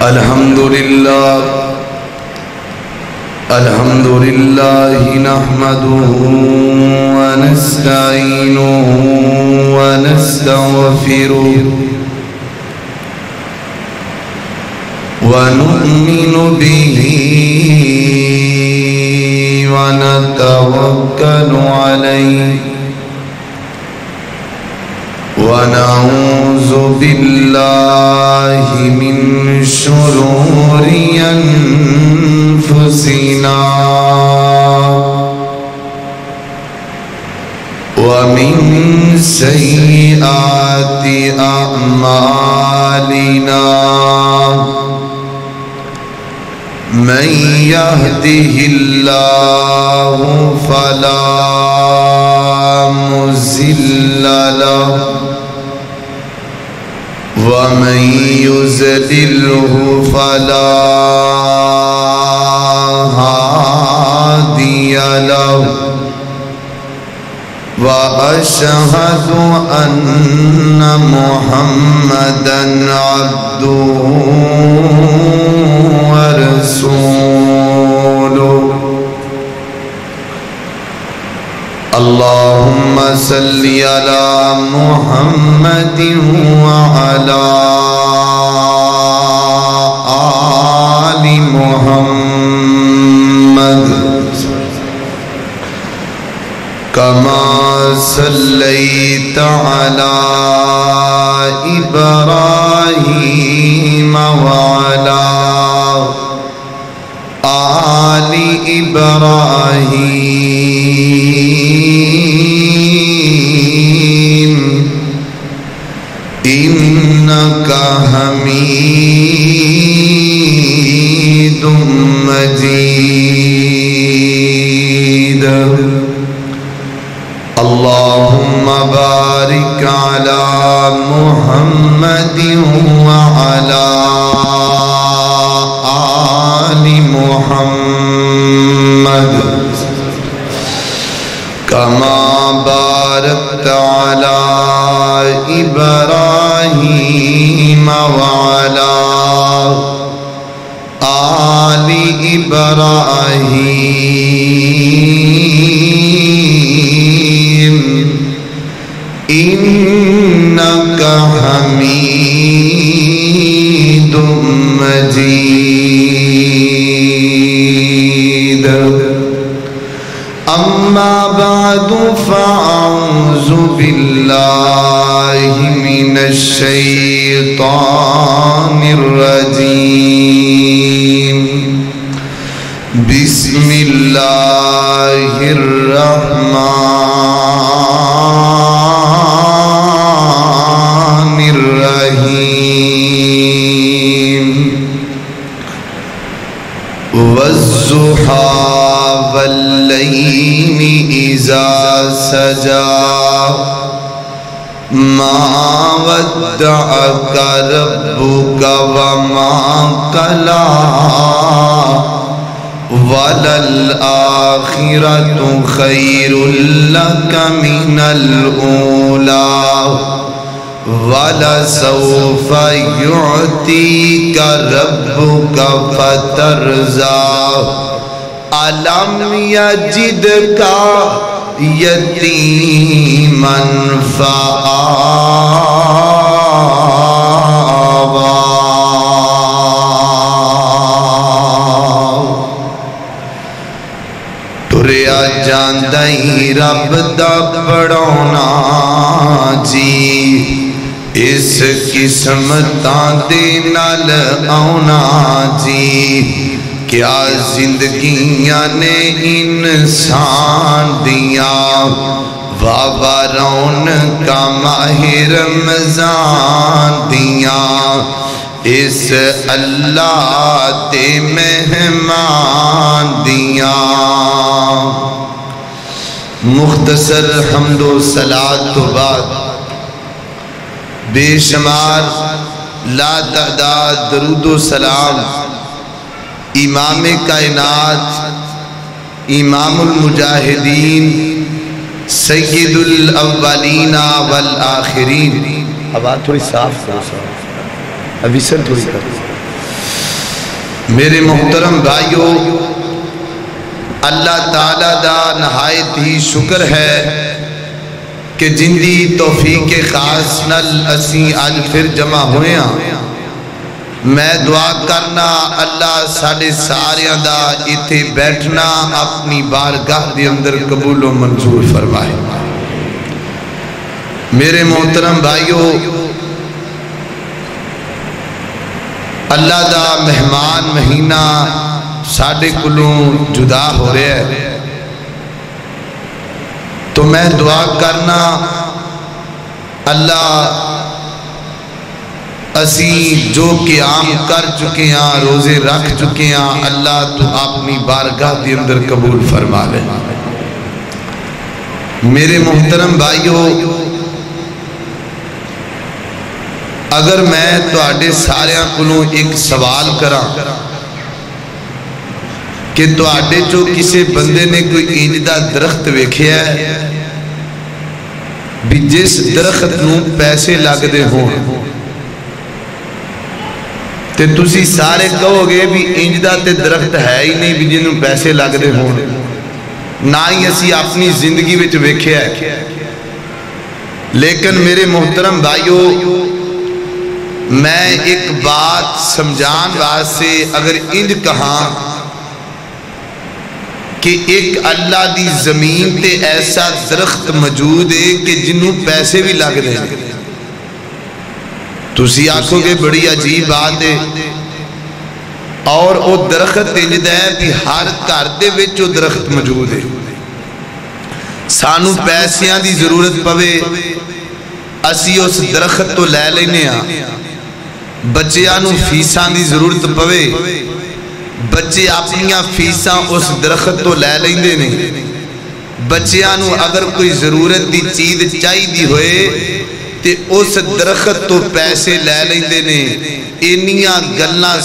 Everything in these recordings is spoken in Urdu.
الحمد لله نحمده ونستعينه ونستغفره ونؤمن به ونتوكل عليه ونعوذ بالله من شرور أنفسنا ومن سيئات أعمالنا من يهده الله فلا مضل له ومن يضلله فلا هادي له وأشهد أن محمدًا عبده ورسوله اللهم صل على محمد وعلى آل محمد كما صليت على إبراهيم وعلى آل إبراهيم إنك حميد مجيد اللهم بارك على محمد وعلى آل محمد كما باركت على إبراهيم وعلى آل إبراهيم إنك حميد مجيد أما بعد فأعوذ بالله من الشيطان الرجيم بسم الله الرحمن الرحيم والضحى والليل إذا سجى ما ودعك ربك وما قلى وللآخرة خير لك من الأولى ولسوف يعطيك ربك فترضى ألم يجدك يتيما فآوى تریا جاندہ ہی رب دا بڑھونا جی اس قسمتاں دے نال آونا جی کیا زندگیاں نے انسان دیاں وابرون کا ماہ رمضان دیاں اس اللہ تے مہمان دیاں مختصر حمد و صلاۃ تو بعد بے شمار لا تعداد درود و سلام امام کائنات امام المجاہدین سید الاولین والآخرین. اب بات تھوڑی صاف کرو، ابھی سن تھوڑی کرو. میرے محترم بھائیو، اللہ تعالیٰ دا نہایت ہی شکر ہے کہ جن دی توفیق خاص نال اسی آج پھر جمع ہوئے ہیں۔ میں دعا کرنا اللہ ساڑے ساریاں دا اتھے بیٹھنا اپنی بارگاہ دے اندر قبول و منظور فرمائے۔ میرے محترم بھائیو، اللہ دا مہمان مہینہ ساڑے کلوں جدا ہو رہے ہیں، تو میں دعا کرنا اللہ اسی جو قیام کر چکے ہیں، روزے رکھ چکے ہیں، اللہ تو اپنی بارگاہ دے اندر قبول فرما لے۔ میرے محترم بھائیو، اگر میں تواڈے ساریاں کولوں ایک سوال کراں کہ تواڈے جو کسی بندے نے کوئی انج دا درخت ویکھیا ہے بھی جس درخت نوں پیسے لگ دے ہوں، تے تسی سارے کہو گے بھی انج دا تے درخت ہے ہی نہیں بھی جنوں پیسے لگ دے ہوں، نہ ہی اسی اپنی زندگی وچ ویکھیا ہے۔ لیکن میرے محترم بھائیو، میں ایک بات سمجھان واسطے اگر انج کہاں کہ ایک اللہ دی زمین تے ایسا درخت موجود ہے کہ جنوں پیسے بھی لگ دیں، تسی آنکھوں کے بڑی عجیب بات ہے، اور وہ درخت انج ہے کہ ہر گھر دے وچ وہ درخت موجود ہے۔ سانو پیسیاں دی ضرورت پوے، اسی اس درخت تو لے لینے ہیں۔ بچیاں فیساں دی ضرورت پوے، بچے اپنیاں فیساں اس درخت تو لے لیندے نہیں۔ بچیاں اگر کوئی ضرورت دی چیز چاہی دی ہوئے تے اس درخت تو پیسے لے لیندے نہیں۔ انیاں گلاں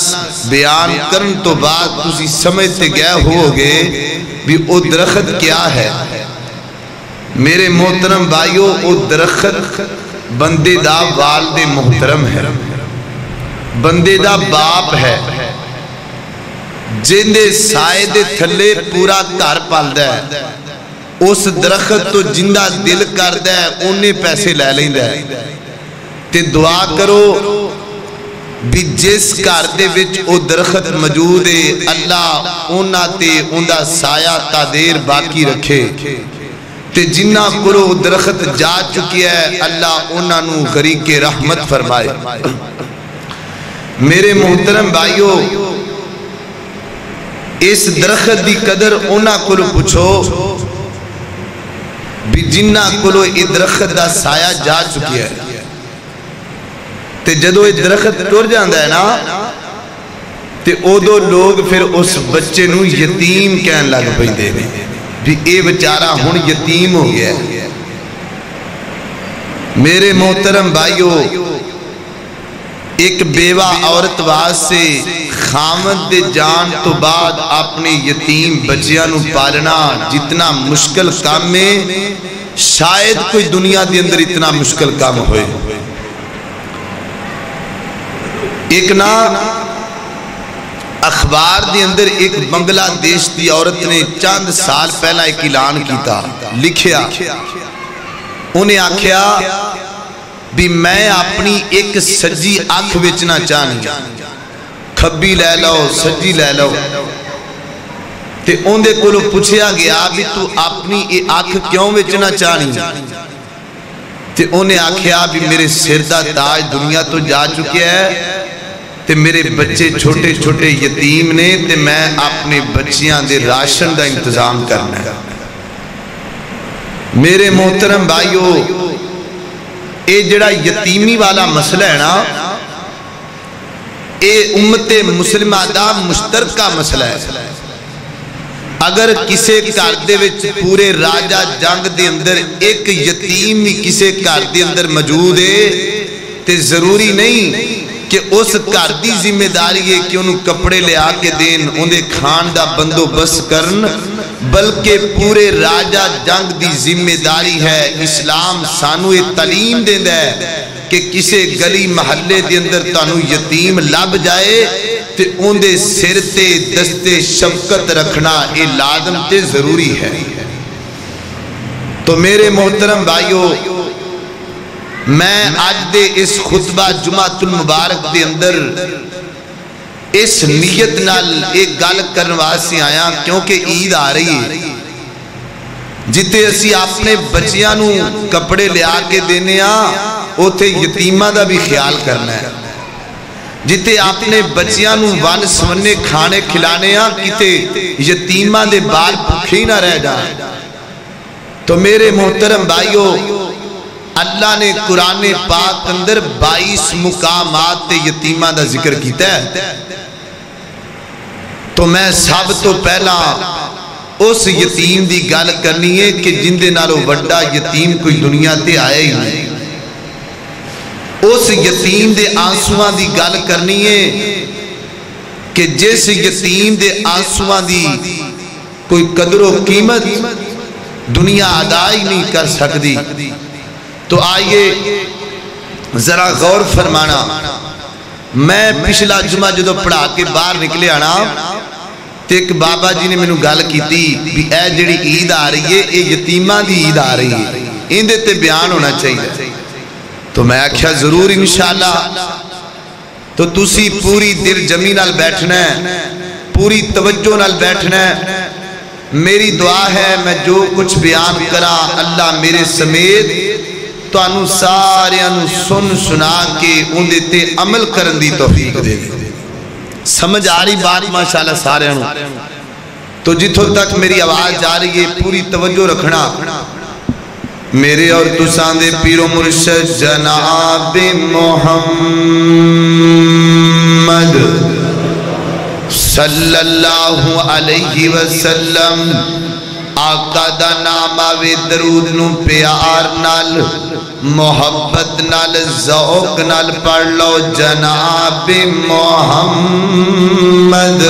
بیان کرن تو بعد تسی سمجھتے گئے ہوگے بھی وہ درخت کیا ہے۔ میرے محترم بھائیو، وہ درخت بندے دا والد محترم ہے، بندے دا باپ ہے، جن دے سائے دے تھلے پورا گھر پالدا ہے۔ اس درخت تو جندہ دل کردا ہے انہیں پیسے لے لیندا ہے۔ تے دعا کرو بھی جس گھر دے وچ او درخت موجود ہے، اللہ انہاں تے اوندا سایہ تا دیر باقی رکھے، تے جنہ کولوں درخت جا چکی ہے اللہ انہاں نوں غریق رحمت فرمائے۔ میرے محترم بھائیو، اس درخت دی قدر انہاں کولوں پوچھو بھی جنہ کولوں یہ درخت دا سایہ جا چکی ہے، تے جدو یہ درخت ٹر جاندا ہے نا تے ادو لوگ پھر اس بچے نوں یتیم کہن لگ پیندے نے بھی اے بیچارہ ہن یتیم ہو گیا ہے۔ میرے محترم بھائیو، ایک بیوہ عورت واسطے خامد دے جان تو بعد اپنے یتیم بچیاں نوں پالنا جتنا مشکل کام میں، شاید کوئی دنیا دے اندر اتنا مشکل کام ہوئے۔ ایک نا اخبار دے اندر ایک بنگلہ دیش دی عورت نے چند سال پہلا ایک اعلان کیتا، لکھیا، انہیں آکھیا بھی میں اپنی ایک سجی آنکھ وچنا چاہنی، کھبی لے لو سجی لے لو۔ تے اندے کولو پوچھیا گیا بھی تو اپنی یہ آنکھ کیوں وچنا چاہنی؟ تے انہیں آکھیا بھی میرے سر دا تاج دنیا تو جا چکے ہے، تے میرے بچے چھوٹے چھوٹے یتیم نے، تے میں اپنے بچیاں دے راشن دا انتظام کرنا ہے۔ میرے محترم بھائیو، اے جڑا یتیمی والا مسئلہ ہے نا، اے امت مسلمہ دا مشترکہ مسئلہ ہے۔ اگر کسے گھر دے وچ پورے راجہ جنگ دے اندر ایک یتیم ہی کسے گھر دے اندر موجود ہے، تے ضروری نہیں کہ اس گھر دی ذمہ داری ہے کہ انہوں کپڑے لے آکے دین، انہیں کھان دا بندوبست کرن، بلکہ پورے راجہ جنگ دی ذمہ داری ہے۔ اسلام سانو یہ تعلیم دیندہ ہے کہ کسے گلی محلے دے اندر تانو یتیم لب جائے تے اندے سر تے دستے شفقت رکھنا یہ لازم تے ضروری ہے۔ تو میرے محترم بھائیو، میں آج دے اس خطبہ جمعۃ المبارک دے اندر اس نیت نال ایک گل کرن واسطے آیا، کیونکہ عید آ رہی ہے جتے اسی اپنے بچیاں نو کپڑے لیا کے دینے اوتھے یتیماں دا بھی خیال کرنا ہے، جتے اپنے بچیاں نو ون سونے کھانے کھلانے کتے یتیماں دے بال بھوکے نہ رہ جائیں۔ تو میرے محترم بھائیو، اللہ نے قرآن پاک اندر 22 مقامات تے یتیماں دا ذکر کیتا ہے۔ تو میں سب تو پہلا اس یتیم دی گل کرنی ہے کہ جن دے نالوں وڈا یتیم کوئی دنیا تے آیا ہی نہیں۔ اس یتیم دے آنسواں دی گل کرنی ہے کہ جس یتیم دے آنسواں دی کوئی قدر و قیمت دنیا ادا ہی نہیں کر سکتی۔ تو آئیے ذرا غور فرمانا، میں پچھلا جمعہ جدو پڑھا کے باہر نکلے آنا تے ایک بابا جی نے میں نے گل کی تھی بھی اے جڑی عید آ رہی ہے اے یتیماں دی عید آ رہی ہے، ان دے تے بیان ہونا چاہیے۔ تو میں آکھیا ضرور انشاءاللہ۔ تو تسی پوری دل جمی نال بیٹھنا ہے، پوری توجہ نال بیٹھنا ہے۔ میری دعا ہے میں جو کچھ بیان کرا اللہ میرے سمیت تو انو سارے انو سن سنا کے ان دیتے عمل کرن دی توفیق دے دے۔ سمجھ آ رہی بات ماشاءاللہ سارے انو؟ تو جتوں تک میری آواز جا رہی ہے پوری توجہ رکھنا۔ میرے اور تسان دے پیر و مرشد جناب محمد صلی اللہ علیہ وسلم آقا دا نام آوے درود نو پیار نال محبت نال ذوق نال پڑھ لو، جناب محمد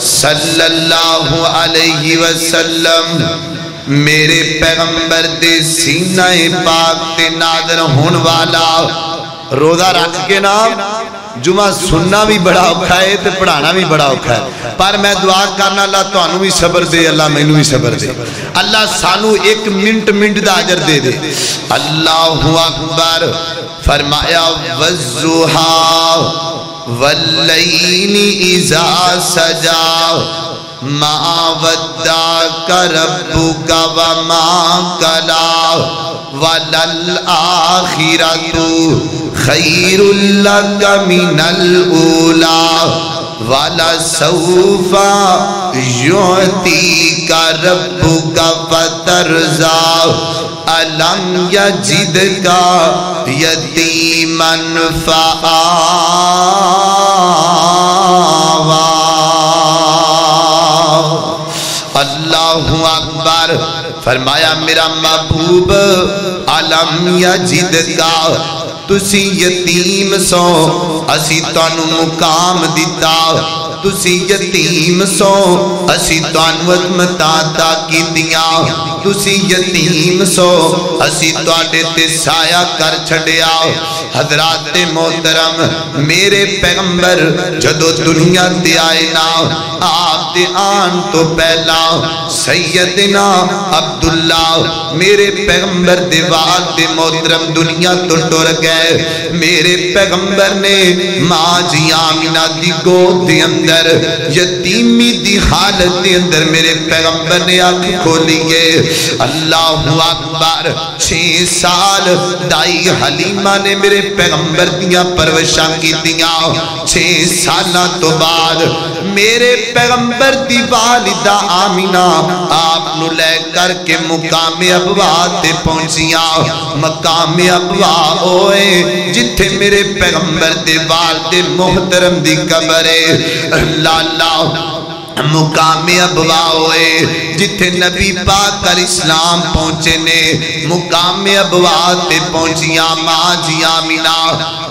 صلی اللہ علیہ وسلم میرے پیغمبر دے سینہ پاک تے نادر ہون والا۔ روزہ رکھ کے نام جمعہ سننا بھی بڑا اوکھا ہے تے پڑھانا بھی بڑا اوکھا ہے، پر میں دعا کرنا اللہ تو انہوں بھی صبر دے، اللہ میں انہوں بھی صبر دے، اللہ سانو ایک منٹ دا عجر دے دے۔ اللہ اکبر فرمایا والضحیٰ واللیل اذا سجا ما ودعک ربک وما قلی وللآخرۃ خیر لک من الاولی ولسوف یعطیک ربک فترضی الم یجدک یتیما فآوی۔ اللہ اکبر فرمایا میرا محبوب علم یجدکا تسی یتیم سو اسی تانو مقام دیتا، تسی یتیم سو اسی تانو عظمت عطا کی دیا، تسی یتیم سو اسی تواڈے تے سایہ کر چھڑیا۔ حضرات محترم میرے پیغمبر جدو دنیا تے آئے نا آپ دے آن تو پہلا سیدنا عبداللہ میرے پیغمبر دے والد محترم دنیا تو ٹر گئے۔ میرے پیغمبر نے ماں جی آمینہ دی گود دے اندر یتیمی دی حالت دے اندر میرے پیغمبر نے آنکھ کھولیے۔ اللہ اکبر 6 سال دائی حلیمہ نے میرے پیغمبر دیاں پروشاں کی دیاں۔ 6 سالہ تو بعد میرے پیغمبر دی والدہ آمینہ آپ نو لے کر کے مقام ابوا تے پہنچیاں۔ مقام ابوا ہوئے جتھے میرے پیغمبر دے والد محترم دی قبر ہے۔ لالا مقام ابوا ہوئے جتھے نبی پاک علیہ السلام پہنچے نے مقام ابوا تے پہنچیاں ماں جی آمینہ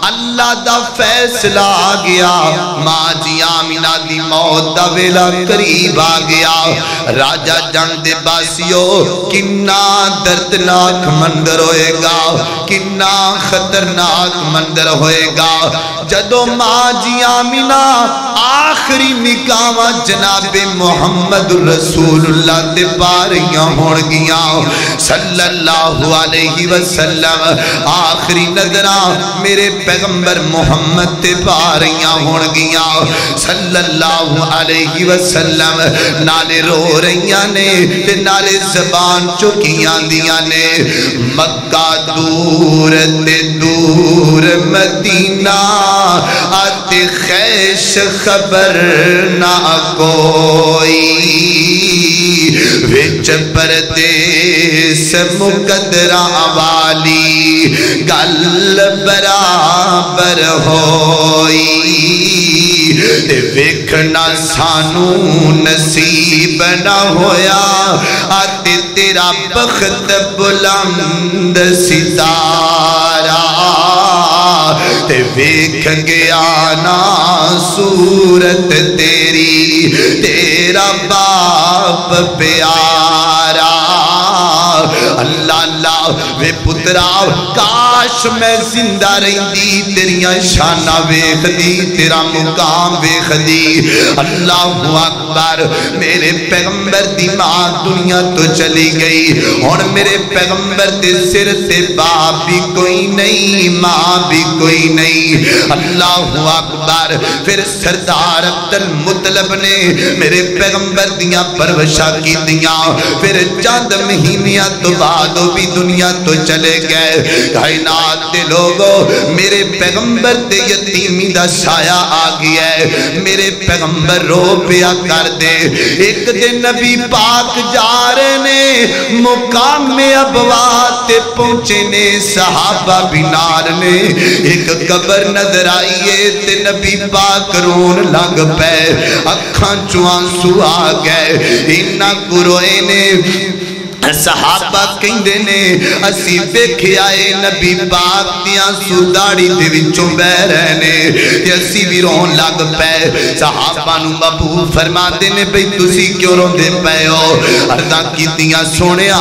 اللہ دا فیصلہ آ گیا ماں جی آمینہ دی موت دا ویلا قریب آ گیا راجہ جنگ دے باسیو کنا دردناک منظر ہوئے گا کنا خطرناک منظر ہوئے گا جدو ماں جی آمینہ آخری نکاح جناب محمد رسول اللہ دے پاریاں ہون گیاں صلی اللہ علیہ وسلم آخری نظران میرے پیغمبر محمد دے پاریاں ہون گیاں صلی اللہ علیہ وسلم نالے رو رہیاں نے تے نالے زبان چکیاں دیاں نے مکہ دور تے دور مدینہ آتے خیش خبر نہ کوئی وچ پردیس مقدرہ والی گل برابر ہوئی ویکھنا سانو نصیب نہ ہویا آتے تیرا بخت بلند ستارہ ویکھ گیا نا صورت تیری تیرا باپ پیارا اللہ اللہ وے پترا کاش میں زندہ رہی دی تیریاں شانہ ویکھ دی تیرا مقام ویکھ دی اللہ اکبر میرے پیغمبر دی ماں دنیا تو چلی گئی اور میرے پیغمبر دے سر سے باپ بھی کوئی نہیں ماں بھی کوئی نہیں اللہ اکبر پھر سردار عبد المطلب نے میرے پیغمبر دیاں پروشہ کی دیاں پھر چند مہینیاں تو بعد بھی دنیا تو چلے گئے کائنات دے لوگوں میرے پیغمبر دے یتیمی دا سایہ آ گیا ہے میرے پیغمبر رو پیا کر دے ایک دن نبی پاک جا رہے نے مقام ابوا تے پہنچے نے صحابہ بنار نے ایک قبر نظر آئیے تے نبی پاک رون لگ پے اکھاں چوان سو آ گئے انہاں گروئے نے صحابہ کہندے نے اسی بیکھے آئے نبی پاک دیاں سوداڑی دے وچوں بہ رہنے تے اسی بھی رون لگ پے صحابہ نو ابو فرما دے نے بھئی تسی کیوں رون دے پے ہو عرضاں کیتیاں سونیا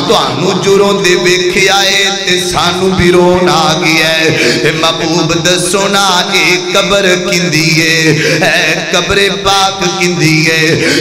تانوں جو رون دے بیکھے آئے تے سانو بھی رون آ گیا ہے تے محبوب دسو نا اے قبر کیندی اے قبر پاک کیندی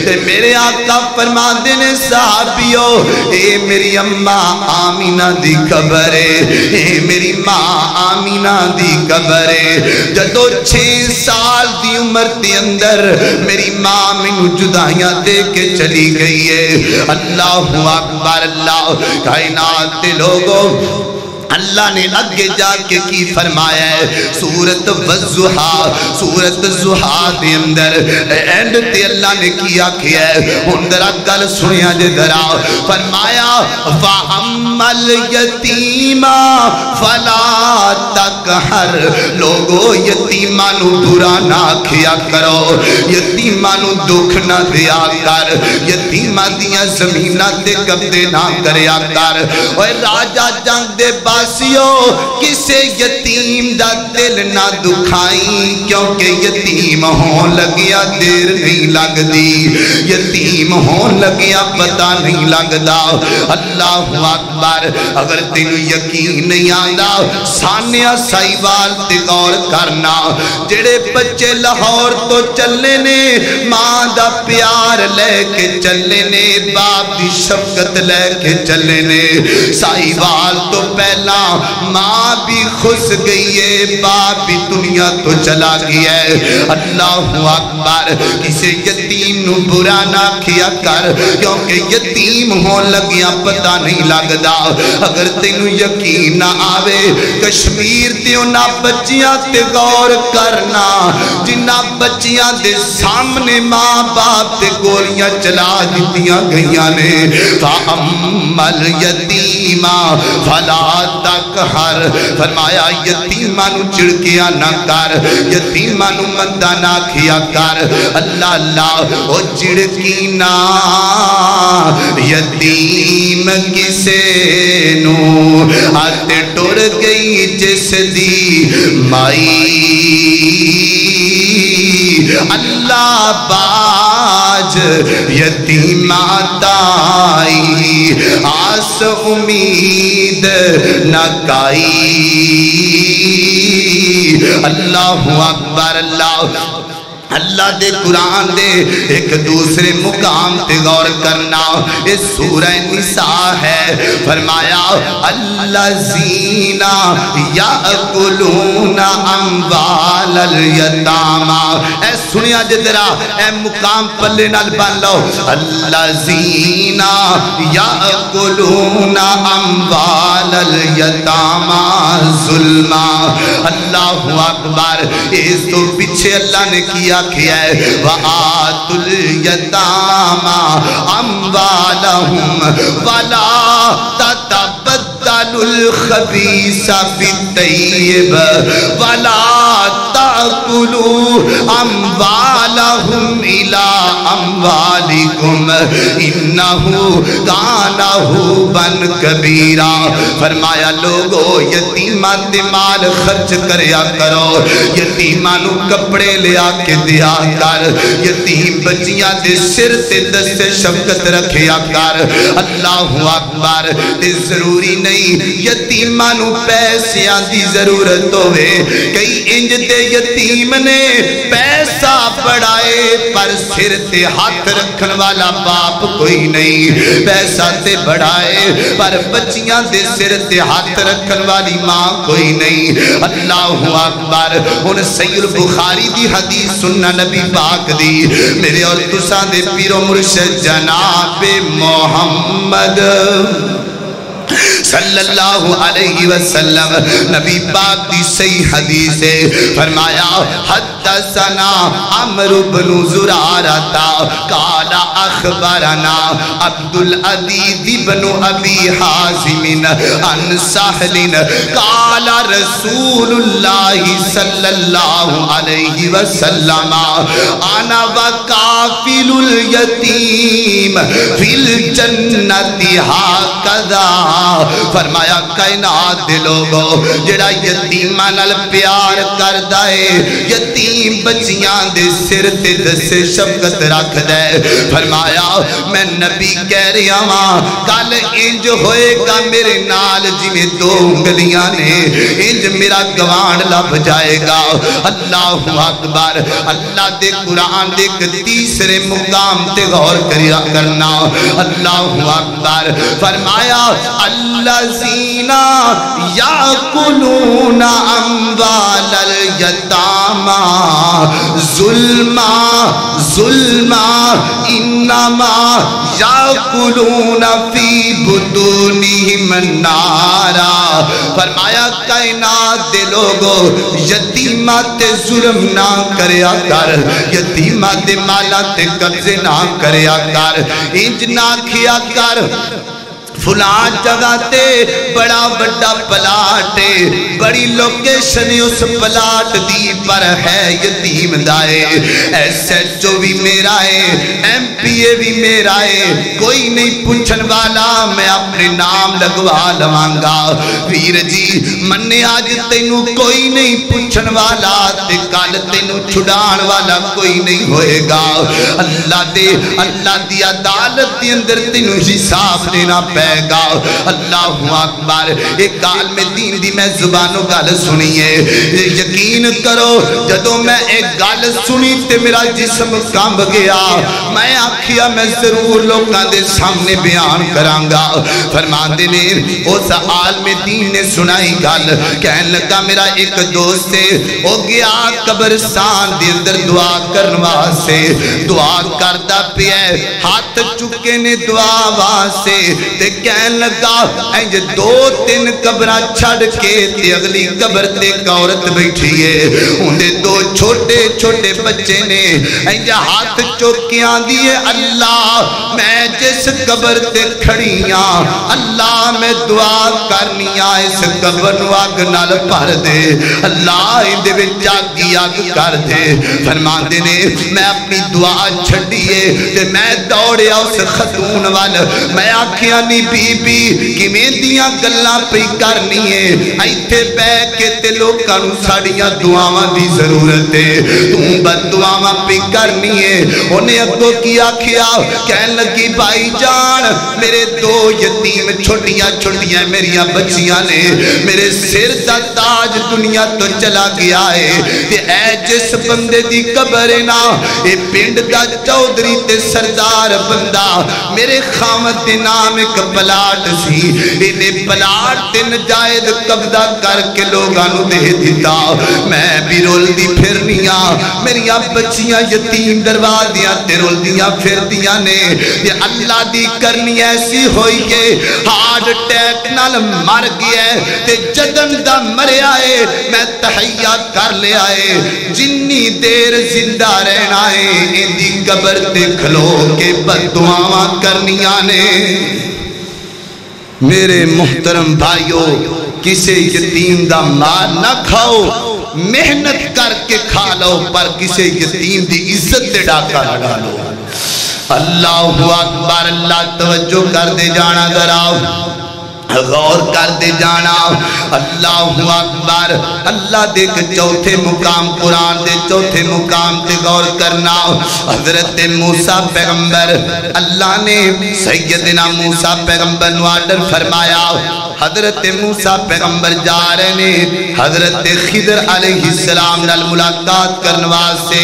تے میرے آقا فرما دے نے صحابیو اے میری اماں آمینہ دی قبر ہے اے میری ماں آمینہ دی قبر ہے جدو 6 سال دی عمر دی اندر میری ماں میں جدائیاں دے کے چلی گئی ہے اللہ اکبر اللہ کائنات دے لوگوں اللہ نے اگے جا کے کی فرمایا ہے سورت والضحیٰ سورت ضحیٰ دے اندر اینڈ تے اللہ نے کیا کیا ہے اندرہ گل سنیا جے درہ فرمایا وَأَمَّ الْيَتِيمَ فَلَا تَقْهَرْ لوگو یتیمانو برا نہ کیا کرو یتیمانو دکھ نہ دیا کر یتیمان دیا زمینہ تے قبضے نہ کریا کر اور راجہ جنگ دے کسے یتیم دا دل نہ دکھائیں کیونکہ یتیم ہون لگیا دیر نہیں لگ دی یتیم ہون لگیا پتہ نہیں لگ دا اللہ اکبر اگر تینو یقین نہیں آندا سانیہ سائیوال تے غور کرنا جڑے بچے لاہور تو چلنے نے ماں دا پیار لے کے چلنے نے باپ دی شفقت لے کے چلنے نے سائیوال تو پہلا ماں بھی خس گئی ہے باپ بھی دنیا تو چلا گیا ہے اللہ اکبر کسے یتیم نو برا نہ کیا کر کیونکہ یتیم ہون لگیا پتہ نہیں لگدا اگر تینو یقین نہ آوے کشمیر دیوں نہ بچیاں تے غور کرنا جنہ بچیاں دے سامنے ماں باپ تے گولیاں چلا دیتیاں گئیاں نے فَأَمَّ الْيَتِيمَ فَلَا دا قہر فرمایا یتیماں نو چڑکیا نہ کر یتیماں نو مندا نہ کھیا کر اللہ اللہ او چڑکی نہ یتیم کسے نو ہاتھ ٹر گئی جس دی مائی اللہ باج یتیمہ تائی آس امید نہ کائی اللہ اکبر اللہ دے قرآن دے ایک دوسرے مقام تے غور کرنا اس سورہ نساء ہے فرمایا الذین یاکلون اموال الیتامی اے سنیا جدرا اے مقام پلے نال بن لو الذین یاکلون اموال الیتامی ظلما اللہ اکبر اس تو پیچھے اللہ نے کیا ہے وَآتُ الْيَتَامَ أَمْوَالَهُمْ وَلَا تَتَبَدَّلُ الْخَبِيثَ بِالطَّيِّبِ وَلَا تَأْكُلُوا أَمْوَالَهُمْ إِلَىٰ أَمْوَالِكُمْ إِنَّهُ كَانَ حُوبًا كَبِيرًا فرمایا لوگو یتیماں دے مال خرچ کریا کرو یتیماں نو کپڑے لیا کے دیا کر یتیم بچیاں دے سر تے دست شفقت رکھیا کر اللہ اکبر تے ضروری نہیں یتیماں نو پیسیاں دی ضرورت ہوئے کئی انج دے یتیم نے پیسہ بڑھائے پر سر تے ہاتھ رکھن والا باپ کوئی نہیں پیسہ تے بڑھائے پر بچیاں دے سر تے ہاتھ رکھن والی ماں کوئی نہیں اللہ اکبر ان سید البخاری دی حدیث سننا نبی پاک دی میرے اور تساں دے پیر و مرشد جناب محمد صلی اللہ علیہ وسلم نبی پاک دی صحیح حدیث ہے فرمایا حدثنا عمرو بن زرارہ قال اخبرنا عبد العزیز بن ابی حازم عن سہل قال رسول اللہ صلی اللہ علیہ وسلم انا وکافل الیتیم فی الجنت ہاکذا فرمایا کائنات دے لوگو جڑا یتیماں نال پیار کردا ہے یتیم بچیاں دے سر تے دس شفقت رکھ دے فرمایا میں نبی کہہ رہا ہاں کل انج ہوئے گا میرے نال جویں دو انگلیاں نے انج میرا گوان لب جائے گا اللہ اکبر اللہ دے قرآن دے تیسرے مقام تے غور کرنا اللہ اکبر فرمایا الذین یاکلون اموال الیتامی ظلما انما یاکلون فی بطونہم النارا فرمایا کائنات دے لوگو یتیمات ظلم نہ کریا کر یتیمات مالات قبضے نہ کریا کر انج نہ کھیا کر فلان جگہ تے بڑا بڑا پلاٹ بڑی لوکیشن اس پلاٹ دی پر ہے یتیم دائے ایس ایچ او بھی میرا ہے ایم پی اے بھی میرا ہے کوئی نہیں پوچھن والا میں اپنے نام لگوا لوانگا ویر جی مننے آج تینوں کوئی نہیں پوچھن والا تے کال تینوں چھڑان والا کوئی نہیں ہوئے گا اللہ دی عدالت دی اندر تینوں حساب دینا پہ گا اللہ اکبر ایک گال میں دین دی میں زبانوں گال سنیے یقین کرو جدو میں ایک گال سنی تے میرا جسم کامب گیا میں آکھیا میں ضرور لوگاں دے سامنے بیان کرانگا فرمان دے نے اس عالم دین نے سنائی گال کہن لگا میرا ایک دوست ہے وہ گیا قبرستان دے اندر دعا کرنوا سے دعا کردہ پہ ہاتھ چکے نے دعا واسے تے کہن لگا اینج دو تین قبرہ چھڑ کے تے اگلی قبر تے ایک عورت بیٹھی ہے انہیں دو چھوٹے چھوٹے چھوٹے بچے نے انجا ہاتھ چوکیاں دیئے اللہ میں جس قبر تے کھڑیاں اللہ میں دعا کرنیاں اس قبر نو آگ نال پھر دے اللہ اندے وچ آگی آگ کر دے فرمان دے نے میں اپنی دعا چھڑیے تے میں دوڑیا اس خاتون وال میں آکھیاں نی بی بی کہ میں دیاں گلاں پہ کرنی ہے ایتھے بے کے تے لوکاں نو ساڑیاں دعاواں دی ضرورت ہے تم بد دعاواں پہ کرنی ہے انہیں اگو کی آکھیا کہن لگی بھائی جان میرے دو یتیم چھوٹیاں چھوٹیاں میریاں بچیاں نے میرے سر دا تاج دنیا تو چلا گیا ہے تے اے جس بندے دی قبر نا اے پنڈ دا چودھری تے سردار بندہ میرے خامد دے نام ایک پلاٹ سی انہیں پلاٹ تے نجائد قبضہ کر کے لوگانو دے دیتا میں بھی رول دی پھرنیاں میریاں بچیاں یتیم دروازیاں تے رول دیاں پھر دیاں نے یہ اللہ دی کرنی ایسی ہوئی ہے ہارڈ اٹیک نال مر گیا ہے تے جدن دا مرے آئے میں تحیہ کر لے آئے جنی دیر زندہ رہنا ہے ان دی قبر تے کھلو کے بد دعاواں کرنیاں نے میرے محترم بھائیو کسے یتیم دا مال نہ کھاؤ محنت کر کے کھا لو پر کسے یتیم دی عزت دے ڈاکہ نہ ڈالو اللہ اکبر اللہ توجہ کر دے جانا ذرا غور کر دے جانا اللہ اکبر اللہ دیکھ چوتھے مقام قرآن دے چوتھے مقام تے غور کرنا حضرت موسیٰ پیغمبر اللہ نے سیدنا موسیٰ پیغمبر نو آرڈر فرمایا حضرت موسیٰ پیغمبر جا رہے نے حضرت خضر علیہ السلام نال ملاقات کرنواز سے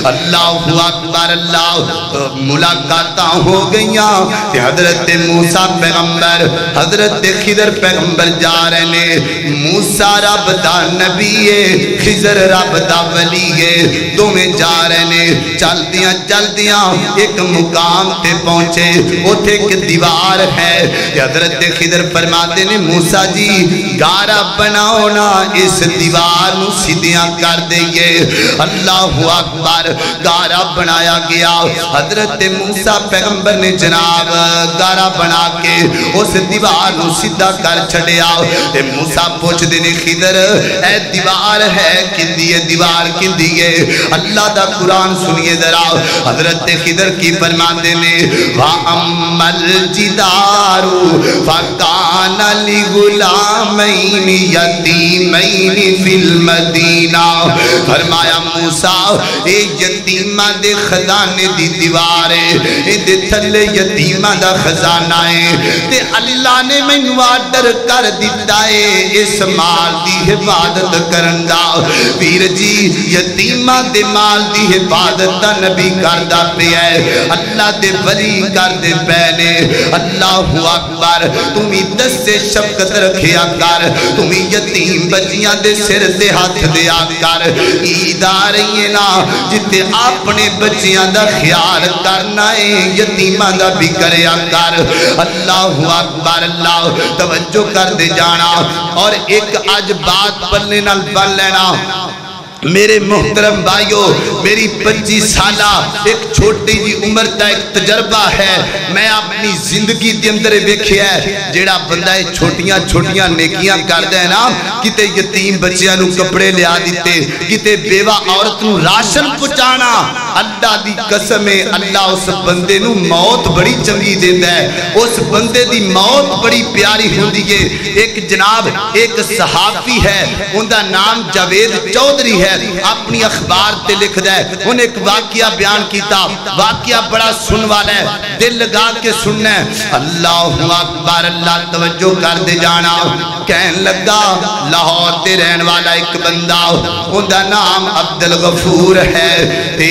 اللہ اکبر اللہ ملاقاتاں ہو گئیاں کہ حضرت موسیٰ پیغمبر حضرت خضر پیغمبر جا رہے نے موسیٰ رب دا نبی ہے خضر رب دا ولی ہے دو میں جا رہے نے چل دیاں ایک مقام تے پہنچے اوتھے ایک دیوار ہے حضرت خضر فرماتے نے موسیٰ جی گارا بناؤنا اس دیوار نو سیدھیاں کر دئیے اللہ اکبر گارا بنایا گیا حضرت موسیٰ پیغمبر نے جناب گارا بنا کے اس دیوار نو سیدھا کر چھڑیا تے موسیٰ پوچھ دینے خضر اے دیوار ہے کندیے دیوار کندیے اللہ دا قرآن سنیے ذرا حضرت خضر کی فرمان دینے وَأَمَّا الْجِدَارُ فَكَانَ لِغُلَامَيْنِ یتیمَيْنِ فِی الْمَدِینَ فرمایا موسیٰ اے یتیمہ دے خزانے دی دیوارے اے دے تھلے یتیمہ دا خزانہ ہے تے اللہ نے میں نوادر کر دیتا ہے اس مال دی حفاظت کرندا پیر جی یتیمہ دے مال دی حفاظت دا نبی کردہ پہ ہے اللہ دے ولی کر دے پہنے اللہ اکبر تمہیں دس سے شفقت رکھیا کر تمہیں یتیم بچیاں دے سر دے ہاتھ دیا کر عید آ رہی ہے نا جتے اپنے بچیاں دا خیال کرنا ہے یتیمہ دا بھی کریا کر اللہ اکبر اللہ توجہ کر دے جانا اور ایک آج بات پڑھنے نال بن لینا میرے محترم بھائیو میری 25 سالہ ایک چھوٹی جی عمر تا ایک تجربہ ہے میں اپنی زندگی دے اندر ویکھیا ہے جیڑا بندہ چھوٹیاں چھوٹیاں نیکیاں کردے نا کتے یتیم بچیاں نو کپڑے لیا دیتے کتے بیوہ عورت نو راشن پہنچانا اللہ دی قسم ہے اللہ اس بندے نو موت بڑی چنگی دیندا ہے اس بندے دی موت بڑی پیاری ہوندی ہے ایک جناب ایک صحافی ہے ان دا نام جاوید چودھری ہے اپنی اخبار تے لکھ دے انہیں ایک واقعہ بیان کیتا واقعہ بڑا سن والا ہے دل لگا کے سننا ہے اللہ اکبر اللہ توجہ کر دے جانا کہن لگا لاہور تے رہن والا ایک بندہ ان دا نام عبدالغفور ہے تے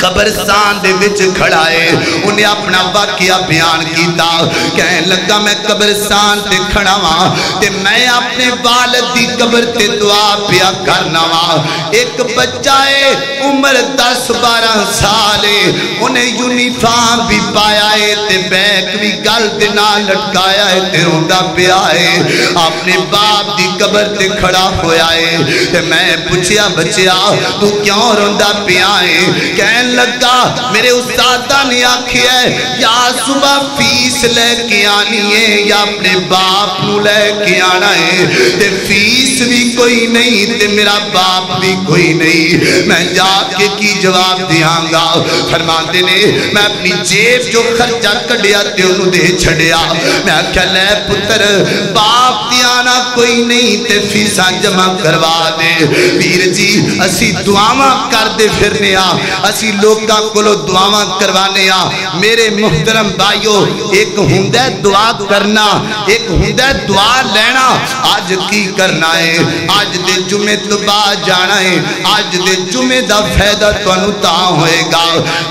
قبرستان دے وچ کھڑا ہے انہیں اپنا واقعہ بیان کیتا کہنے لگا میں قبرستان تے کھڑا ہاں تے میں اپنے والد دی قبر تے دعا پیا کرنا ہاں ایک بچہ ہے عمر 10-12 سال ہے انہیں یونیفارم بھی پایا ہے تے بیگ بھی گل دے نال لٹکایا ہے تے روندا پیا ہے اپنے باپ دی قبر تے کھڑا ہویا ہے تے میں پوچھیا بچیا تو کیوں روندا پیا ہے کہنے لگا میرے استادہ نے آکھی ہے یا صبح فیس لے کے آنی ہے یا اپنے باپ نو لے کے آنا ہے تے فیس بھی کوئی نہیں تے میرا باپ بھی کوئی نہیں میں جا کے کی جواب دیاں گا فرماتے نے میں اپنی جیب جو خرچہ کڑیا تے انہوں دے چھڑیا میں کہا لے پتر باپ دیانا کوئی نہیں تے فیساں جمع کروا دے پیر جی اسی دعاواں کر دے پھرنے اسی لوگاں کولو دعاواں کروانے میرے محترم بھائیو ایک ہوندہ دعا کرنا ایک ہوندہ دعا لینا آج کی کرنا ہے آج دے جمعے تو با جانا ہے آج دے جمعے دا فیدہ تو انتا ہوئے گا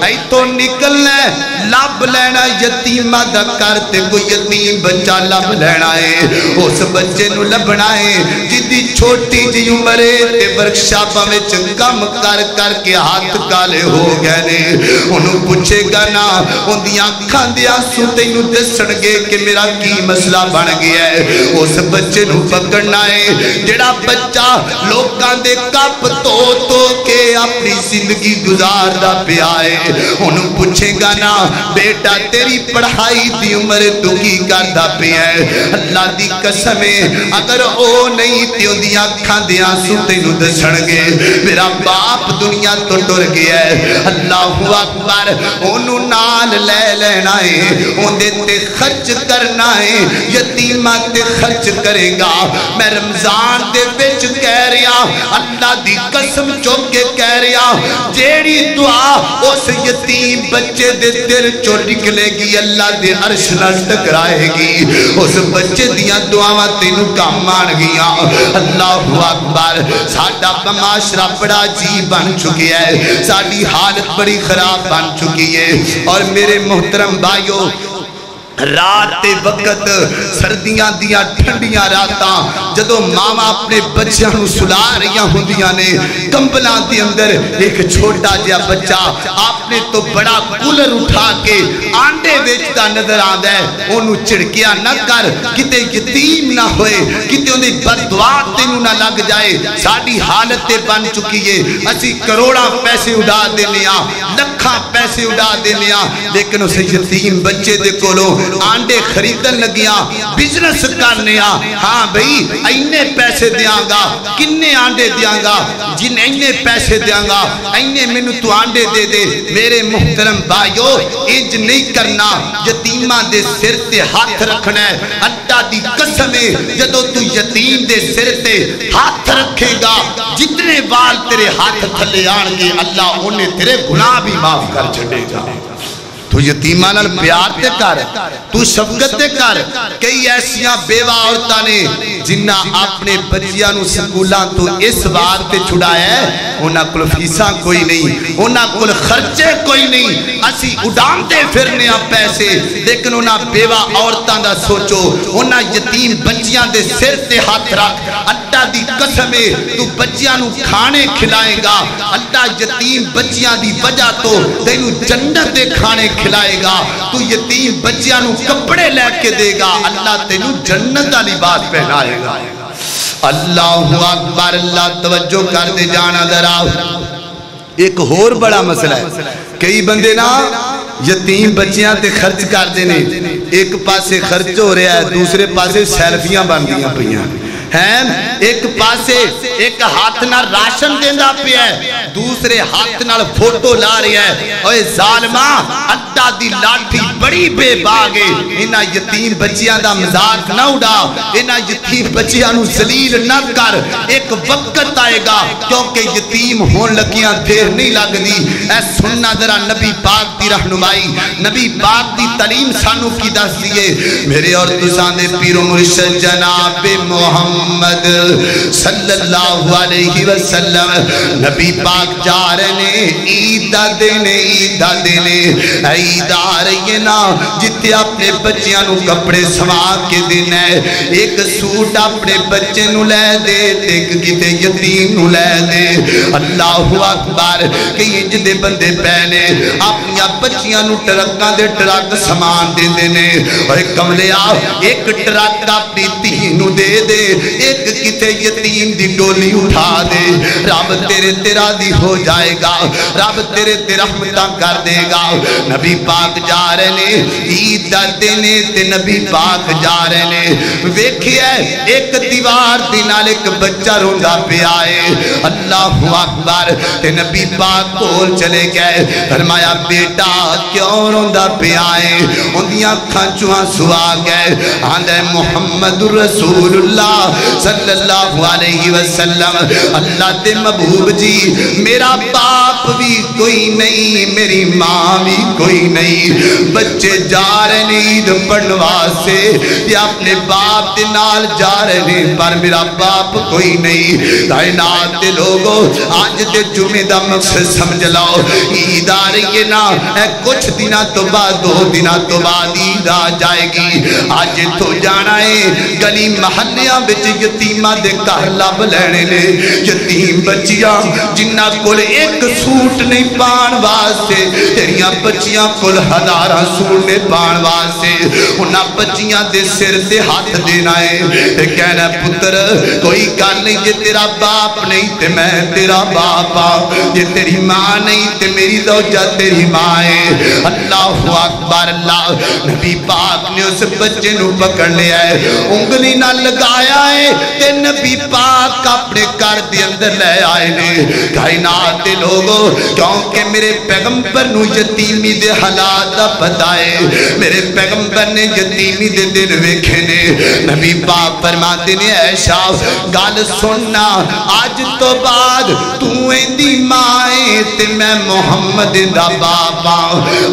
ای تو نکلنا ہے لب لینا یتیمہ دا کرتے کوئی یتیم بچہ لب لینا ہے اس بچے نو لبنا ہے جدی چھوٹی جی عمرے تے ورکشاپاں میں چنکم کر کے ہاتھ کالے ہو گئے نے انہوں پوچھے گا نا ان دیاں کھاندیاں سوتے انہوں دسنگے کہ میرا کی مسئلہ بن گیا ہے اس بچے نو پکڑنا ہے جڑا بچہ لوگاں دے کپ تو کے اپنی زندگی گزار دا پہ آئے انہوں پوچھے گا نا بیٹا تیری پڑھائی دی عمر تو کی کردہ پہ ہے اللہ دی قسمیں اگر او نہیں تیوں دیاں کھاندیاں سوتے انہوں دسنگے میرا باپ دنیا تو ڈر گیا ہے اللہ اکبر انہوں نال لے لینا ہے انہیں تے خرچ کرنا ہے یتیمہ تے خرچ کرے گا میں رمضان دے وچ کہہ رہا اللہ دی قسم چوکے کہہ رہا جیڑی دعا اس یتیم بچے دے دل چو نکلے گی اللہ دے عرش نہ ٹکرائے گی اس بچے دیاں دعاواں تینوں کام مان گیا اللہ اکبر ساڈا معاشرہ بڑا عجیب بن چکی ہے ساڈی حالت بڑی خراب بن چکی ہے اور میرے محترم بھائیو رات وقت سردیاں دیاں ٹھنڈیاں راتاں جدو ماما اپنے بچیاں نو سلا رہیاں ہوندیاں نے کمبلاں دے اندر ایک چھوٹا جیا بچہ آپ نے تو بڑا کولر اٹھا کے آنڈے بیچتا نظر آندا ہے انہوں چڑکیا نہ کر کتے یتیم نہ ہوئے کتے انہیں بددعا تینوں نہ لگ جائے ساڈی حالت بن چکی ہے اسی کروڑاں پیسے اڑا دینیا لکھاں پیسے اڑا دینیا لیکن اسے یتیم بچے دے کولوں آنڈے خریدن لگیاں بزنس کرنے ہاں بھئی اینے پیسے دیاں گا کنے آنڈے دیاں گا جن اینے پیسے دیاں گا اینے منو تو آنڈے دے دے میرے محترم بھائیو انج نہیں کرنا یتیمہ دے سر تے ہاتھ رکھنا ہے اللہ دی قسمیں جدو تو یتیم دے سر تے ہاتھ رکھے گا جتنے وال تیرے ہاتھ تھلے آن گے اللہ انہیں تیرے گناہ بھی معاف کر چھڑے گا تو یتیمانہ پیار تے کر تو شفقت تے کر کئی ایسیاں بیوہ عورتاں نے جنہ اپنے بچیاں نو سکولاں تو اس بات تے چھڑایا ہے انہاں کل فیساں کوئی نہیں انہاں کل خرچے کوئی نہیں اسی اڑان دے پھرنے پیسے لیکن انہاں بیوہ عورتاں دا سوچو انہاں یتیم بچیاں دے سر تے ہاتھ رکھ اللہ دی قسمیں تو بچیاں نو کھانے کھلائے گا اللہ یتیم بچیاں دی وجہ تو تینو جنت دے کھانے کھلائے گا تو یتیم بچیاں نو کپڑے لے کے دے گا اللہ تینو جنت دا لباس پہنائے گا اللہ اکبر اللہ توجہ کر دے جانا درا ایک اور بڑا مسئلہ ہے کئی بندے نا یتیم بچیاں تے خرچ کر دینے ایک پاسے خرچ ہو رہا ہے دوسرے پاسے سیلفیاں بن دیاں پئیاں ایک پاسے ایک ہاتھ نہ راشن دیندہ پہ ہے دوسرے ہاتھ نہ فوٹو لا رہی ہے اوہ ظالمہ اللہ دی لاٹھی بڑی بے باغے انہا یتیم بچیاں دا مزاق نہ اڑا انہا یتیم بچیاں نو ذلیل نہ کر ایک وقت آئے گا کیونکہ یتیم ہون لگیاں دیر نہیں لگ دی اے سننا ذرا نبی پاک دی رہنمائی نبی پاک دی تعلیم سانو کی دس دیئے میرے اور تسانے پیر و مرشد جناب محمد محمد صلی اللہ علیہ وسلم نبی پاک جا رہے نے عید دا دینے عید دا دینے عید آ رہی ہے نا جتے اپنے بچیاں نو کپڑے سوا کے دینا ہے ایک سوٹ اپنے بچے نو لے دے ایک کتے یتیم نو لے دے اللہ اکبر کئی جدے بندے پہنے اپنی بچیاں نو ٹرکاں دے ٹرک سامان دے دینے اور کملیا ایک ٹرک اپنی تین نو دے دے ایک کتے یتیم دی ڈولی اٹھا دے رب تیرے تیرا دی ہو جائے گا رب تیرے تیرا رحمتہ کر دے گا نبی پاک جا رہے نے عید دا دینے تے نبی پاک جا رہے نے ویکھیا ایک دیوار دی نال ایک بچہ روندا پیا ہے اللہ اکبر تے نبی پاک کول چلے گئے فرمایا بیٹا کیوں روندا پیا ہے اندیاں اکھاں چوں آنسو آ گئے آندا محمد رسول اللہ صلی اللہ علیہ وسلم اللہ تے محبوب جی میرا باپ بھی کوئی نہیں میری ماں بھی کوئی نہیں بچے جا رہے ہیں عید پڑھوا سے یا اپنے باپ دے نال جا رہے ہیں پر میرا باپ کوئی نہیں کائنات دے لوگوں آج دے جمعے دا مقصد سمجھ لاؤ عید آ رہی ہے نا کچھ دنہ تو بعد 2 دنہ تو بعد عید آ جائے گی آج تو جانا ہے گلی محلیاں بچ یتیمہ دے گھر لب لینے نے یتیم بچیاں جنہ کول ایک سوٹ نہیں پان واسطے تیریاں بچیاں کول ہزاراں سوٹ نے پان واسطے انہاں بچیاں دے سر دے ہاتھ دینا ہے کہنا پتر کوئی گل نہیں یہ تیرا باپ نہیں تے میں تیرا باپ یہ تیری ماں نہیں تے میری زوجہ تیری ماں ہے اللہ اکبر اللہ نبی پاک نے اس بچے نو پکڑ لیا ہے انگلی نہ لگایا ہے تے نبی پاک اپنے گھر دے اندر لے آئے نے کائنات دے لوگوں کیونکہ میرے پیغمبر نو یتیمی دے حالات دا پتہ ہے میرے پیغمبر نے یتیمی دے دن ویکھے نے نبی پاک فرماتے نے عائشہ گل سننا آج تو بعد تو ایندی مائیں تے میں محمد دا باپا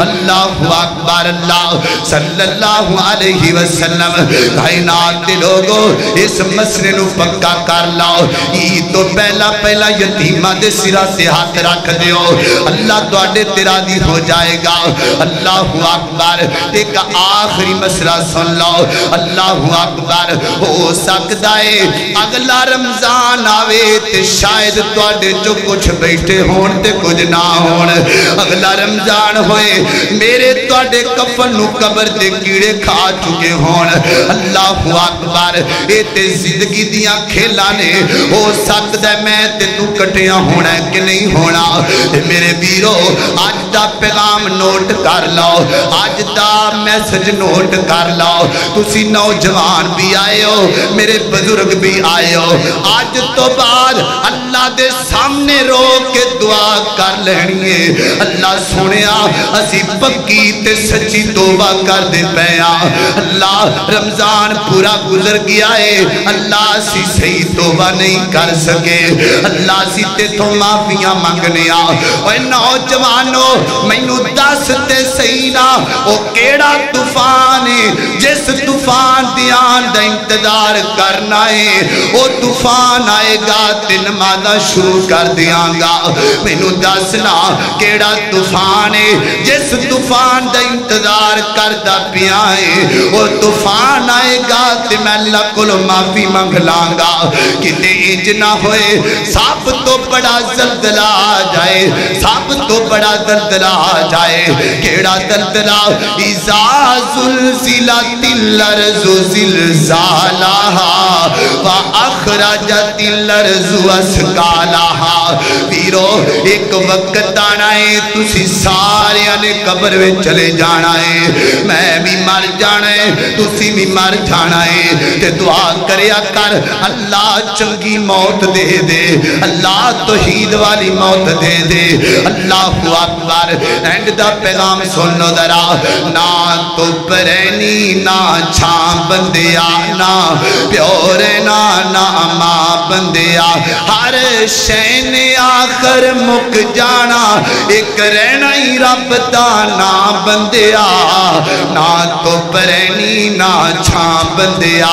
اللہ اکبر اللہ صلی اللہ علیہ وسلم کائنات دے لوگوں اس مسئلے نو پکا کر لاؤ عید تو پہلا یتیمہ دے سرا سے ہاتھ رکھ دیو اللہ تو اڈے تیرا دی ہو جائے گا اللہ اکبر ایک آخری مسئلہ سن لاؤ اللہ اکبر ہو سکتا ہے اگلا رمضان آوے تے شاید تو اڈے جو کچھ بیٹھے ہون تے کچھ نہ ہون اگلا رمضان ہوئے میرے تو اڈے کفن نو قبر دے کیڑے کھا چکے ہون اللہ اکبر اے تے زندگی دیاں کھیلانے ہو سکتا ہے میں تے تو کٹیاں ہونا ہے کہ نہیں ہونا میرے بیرو آج دا پیغام نوٹ کر لاؤ آج دا میسج نوٹ کر لاؤ تسی نوجوان بھی آئے ہو میرے بزرگ بھی آئے ہو آج تو بعد اللہ دے سامنے رو کے دعا کر لینی ہے اللہ سنیا اسی پکی تے سچی توبہ کر دے پیا اللہ رمضان پورا گزر گیا ہے اللہ سی صحیح توبہ نہیں کر سکے اللہ سی تے تو معافیاں مانگنیا اوے نوجوانو مینوں دس تے صحیح نا او کیڑا طوفان ہے جس طوفان دی آن دا انتظار کرنا ہے او طوفان آئے گا تے نمازاں شروع کر دیاں گا مینوں دسنا کیڑا طوفان ہے جس طوفان دا انتظار کردا پیا ہے او طوفان آئے گا تے میں اللہ کول معافی منگ لاں گا کتے انج نہ ہوئے سب تو بڑا زلزلہ آ جائے سب تو بڑا زلزلہ آ جائے کیڑا زلزلہ اذا زلزلت الارض زلزالہا واخرجت الارض اثقالہا پیرو ایک وقت آنا ہے تسی سارے نے قبر میں چلے جانا ہے میں بھی مر جانا ہے تسی بھی مر جانا ہے تے دعا کریا کر اللہ چنگی موت دے دے اللہ توحید والی موت دے دے اللہ اکبر اینڈ دا پیغام سن لو ذرا نہ تو پرینی نہ چھاں بندیا نہ پیور نہ ماں بندیا ہر شین آخر مک جانا ایک رہنا ہی رب دا نا بندیا نہ تو پرینی نہ چھاں بندیا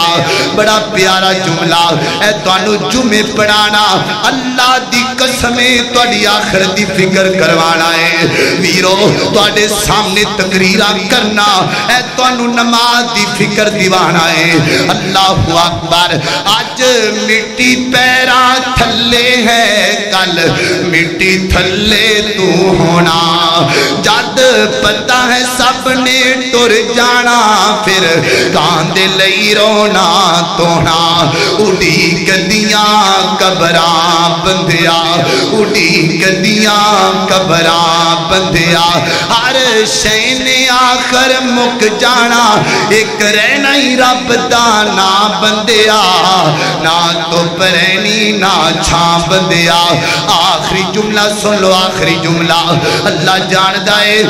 بڑا پیارا جملہ اے تانوں جمعے پڑھانا اللہ دی قسمیں تہاڈی آخرت دی فکر کروانا ہے ویرو تہاڈے سامنے تقریراں کرنا اے تانوں نماز دی فکر دیوانا ہے اللہ اکبر اج مٹی پیراں تھلے ہے کل مٹی تھلے تو ہونا جد پتہ ہے سب نے ٹر جانا پھر کاندے لئی رونا تونا اڑی گدیاں قبراں بندیا اڑی گدیاں قبراں بندیا ہر شے نے آخر مک جانا ایک رہنا ہی رب دا نا بندیا نا تو پرینی نا چھاں بندیا آخری جملہ سن لو آخری جملہ اللہ جان دائے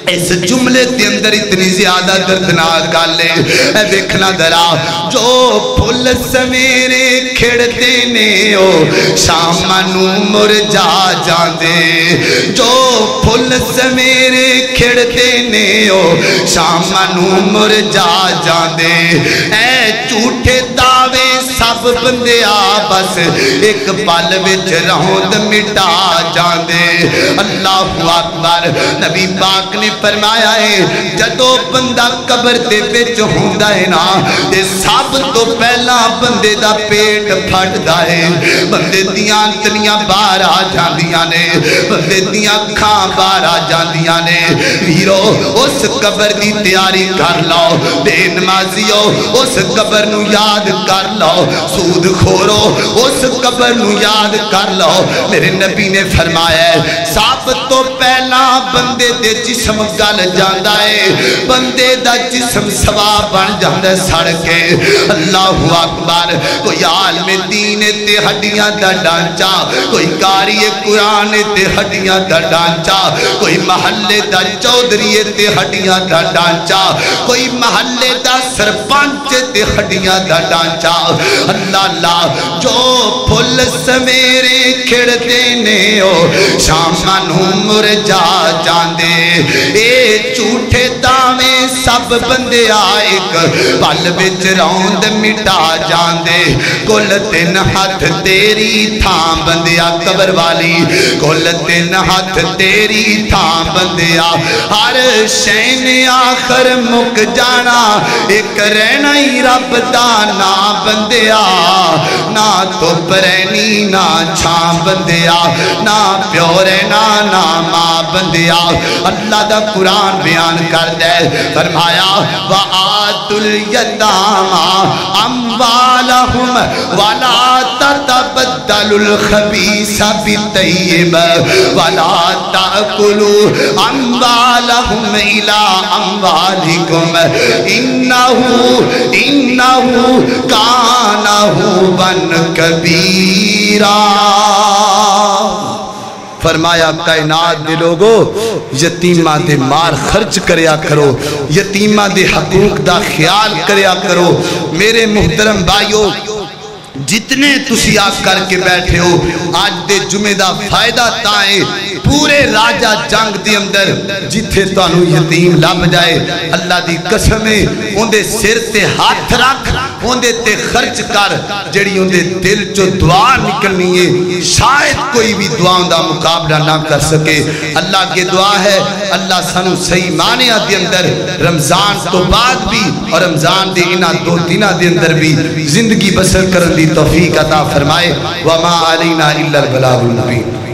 اس جملے کے اندر اتنی زیادہ دردناک گالے اے دیکھنا درا جو پھول سمیرے کھڑتے نے او شامنو مرجا جاندے جو پھول سمیرے کھڑتے نے او شامنو مرجا جاندے اے جھوٹے دعوے سب بندیا بس ایک پل وچ رہوند مٹا جاندے اللہ اکبر نبی پاک نے فرمایا ہے جدو بندہ قبر دے وچ ہوندا ہے نا تے سب تو پہلا بندے دا پیٹ پھٹدا ہے بندے دیاں تنیاں باہر آ جاندیاں نے بندے دیاں کھاں باہر آ جاندیاں نے ویرو اس قبر دی تیاری کر لو بے نمازیو اس قبر نو یاد کر لو سود خورو اس قبر نو یاد کر لو میرے نبی نے فرمایا ہے سب تو پہلا بندے دے جسم گل جاندہ ہے بندے دا جسم سوا بن جاندہ ہے سڑ کے اللہ اکبر کوئی عالم دین تے ہڈیاں دا ڈانچا کوئی قاری قرآن تے ہڈیاں دا ڈانچا کوئی محلے دا چودھری تے ہڈیاں دا ڈانچا کوئی محلے دا سرپنچ تے ہڈیاں دا ڈانچا اللہ اللہ جو پھل سمیرے کھڑ دینے ہو شامنو مرجا جاندے اے جھوٹے دعوے سب بندے ایک پل وچ روند مٹا جاندے کل تین ہاتھ تیری تھاں بندیا قبر والی کل تین ہاتھ تیری تھاں بندیا ہر شے نے آخر مک جانا ایک رہنا ہی رب دا نا بندیا نا تو پرینی نا چھاں بندیا نا پیو رہنا نا ماں بندیا اللہ دا قرآن بیان کر دے فرمایا وَآتُ الْيَتَامَى أَمْوَالَهُمْ وَلَا تَتَبَدَّلُوا الْخَبِيثَ بِالطَّيِّبِ وَلَا تَأْكُلُوا أَمْوَالَهُمْ إِلَىٰ أَمْوَالِكُمْ إِنَّهُ كَانَ حُوبًا كَبِيرًا فرمایا کائنات دے لوگو یتیمہ دے مار خرچ کریا کرو یتیمہ دے حقوق دا خیال کریا کرو میرے محترم بھائیو جتنے تسی آگ کر کے بیٹھے ہو آج دے جمعہ دا فائدہ تائیں پورے راجہ جنگ دے اندر جتھے تانوں یتیم لب جائے اللہ دی قسمیں اندے سر تے ہاتھ رکھ اندے تے خرچ کر جڑی اندے دل چو دعا نکلنی ہے شاید کوئی بھی دعاؤں دا مقابلہ نہ کر سکے اللہ کی دعا ہے اللہ سنو صحیح معنیہ دے اندر رمضان تو بعد بھی اور رمضان دے انہا دو دنہ دے اندر بھی زندگی بسر کرن دی توفیق عطا فرمائے وما علینا الا البلاغ المبین